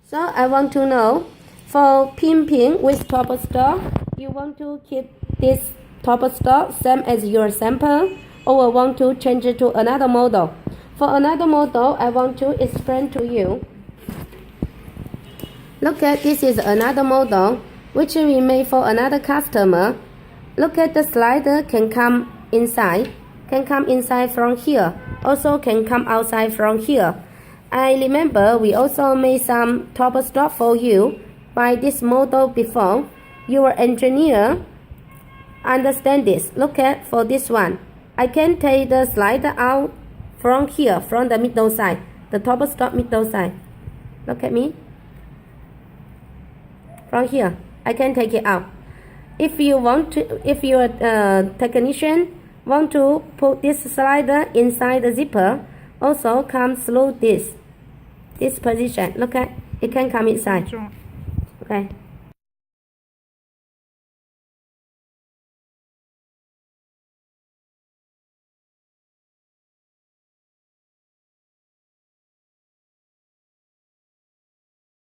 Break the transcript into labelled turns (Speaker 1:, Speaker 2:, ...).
Speaker 1: So I want to know, for pimping with top stock, you want to keep this top stock same as your sample, or want to change it to another model? For another model, I want to explain to you. Look at, this is another model which we made for another customer. Look at the slider can come inside from here, also can come outside from here. I remember we also made some top stock for you by this model before. Your engineer understand this. Look at for this one. I can take the slider out from here, from the middle side, the top stock middle side. Look at me. From here, I can take it out. If you want to, if your technician want to put this slider inside the zipper, also come through this position. Look at, it can come inside. Okay.